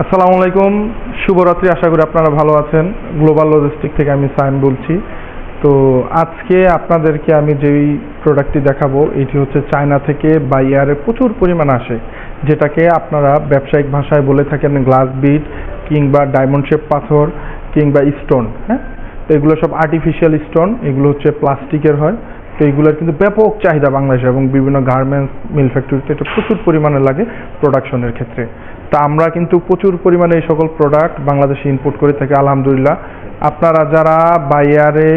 আসসালামু আলাইকুম, শুভরাত্রি। আশা করি আপনারা ভালো আছেন। গ্লোবাল লজিস্টিক থেকে আমি সাইম বলছি। তো আজকে আপনাদেরকে আমি যেই প্রোডাক্টটি দেখাবো এটি হচ্ছে চায়না থেকে বাই এয়ারে প্রচুর পরিমাণ আসে, যেটাকে আপনারা ব্যবসায়িক ভাষায় বলে থাকেন গ্লাস বিট কিংবা ডায়মন্ড শেপ পাথর কিংবা স্টোন। হ্যাঁ, তো এগুলো সব আর্টিফিশিয়াল স্টোন, এগুলো হচ্ছে প্লাস্টিকের হয়। তো এইগুলোর কিন্তু ব্যাপক চাহিদা বাংলাদেশে এবং বিভিন্ন গার্মেন্টস মিল ফ্যাক্টরিতে এটা প্রচুর পরিমাণে লাগে প্রোডাকশনের ক্ষেত্রে। তা আমরা কিন্তু প্রচুর পরিমাণে এই সকল প্রোডাক্ট বাংলাদেশে ইম্পোর্ট করে থাকি আলহামদুলিল্লাহ। আপনারা যারা বাইয়ারে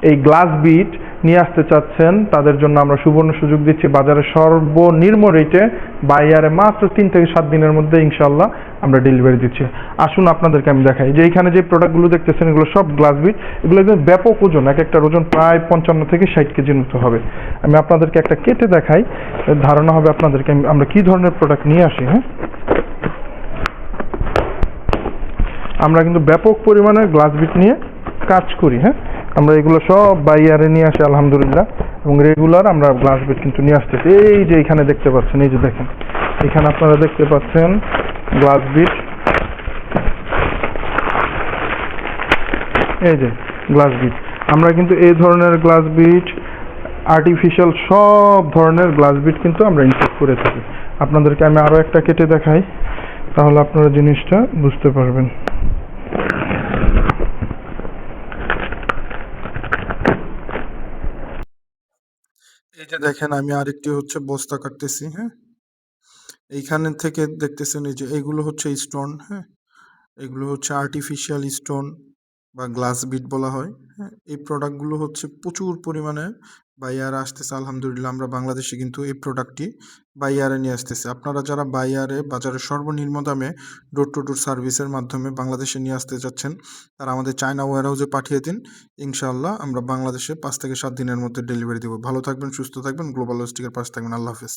এই গ্লাস বিট নিয়ে আসতে চাচ্ছেন তাদের জন্য আমরা সুবর্ণ সুযোগ দিচ্ছি। বাজারে সর্বনিম্ন রেটে বাইয়ারে মাত্র 3 থেকে 7 দিনের মধ্যে ইনশাল্লাহ আমরা ডেলিভারি দিচ্ছি। আসুন আপনাদেরকে আমি দেখাই যে এইখানে যে প্রোডাক্টগুলো দেখতেছেন এগুলো সব গ্লাস বিট। এগুলো একদম ব্যাপক ওজন, এক একটার ওজন প্রায় 55 থেকে 60 কেজির মতো হবে। আমি আপনাদেরকে একটা কেটে দেখাই, ধারণা হবে আপনাদেরকে আমরা কি ধরনের প্রোডাক্ট নিয়ে আসি। হ্যাঁ, আমরা কিন্তু ব্যাপক পরিমাণে গ্লাস বিট নিয়ে কাজ করি। হ্যাঁ, আমরা এগুলো সব বাইয়ারে নিয়ে আসি আলহামদুলিল্লাহ, এবং রেগুলার আমরা গ্লাস বিট কিন্তু নিয়ে আসতেছি। এই যে এখানে দেখতে পাচ্ছেন, এই যে দেখেন এখানে আপনারা দেখতে পাচ্ছেন গ্লাস বিট, এই যে গ্লাস বিট। আমরা কিন্তু এই ধরনের গ্লাস বিট, আর্টিফিশিয়াল সব ধরনের গ্লাস বিট কিন্তু আমরা ইম্পোর্ট করে থাকি। আপনাদেরকে আমি আরও একটা কেটে দেখাই, তাহলে আপনারা জিনিসটা বুঝতে পারবেন। এই যে দেখেন আমি আরেকটি হচ্ছে বস্তা কাটতেছি। হ্যাঁ, এইখানে থেকে দেখতেছেন এই যে এগুলো হচ্ছে স্টোন। হ্যাঁ, এগুলো হচ্ছে আর্টিফিশিয়াল স্টোন বা গ্লাস বিট বলা হয়। হ্যাঁ, এই প্রোডাক্টগুলো হচ্ছে প্রচুর পরিমাণে বাইয়ারে আসতেছে আলহামদুলিল্লাহ। আমরা বাংলাদেশে কিন্তু এই প্রোডাক্টটি বাইয়ারে নিয়ে আসতেছি। আপনারা যারা বাইয়ারে বাজারে সর্বনিম্ন দামে ডোর টু ডোর সার্ভিসের মাধ্যমে বাংলাদেশে নিয়ে আসতে চাচ্ছেন, তারা আমাদের চায়না ওয়্যারহাউসে পাঠিয়ে দিন। ইনশাআল্লাহ আমরা বাংলাদেশে 5 থেকে 7 দিনের মধ্যে ডেলিভারি দেবো। ভালো থাকবেন, সুস্থ থাকবেন, গ্লোবাল লজিস্টিকের পাশে থাকবেন। আল্লাহ হাফেজ।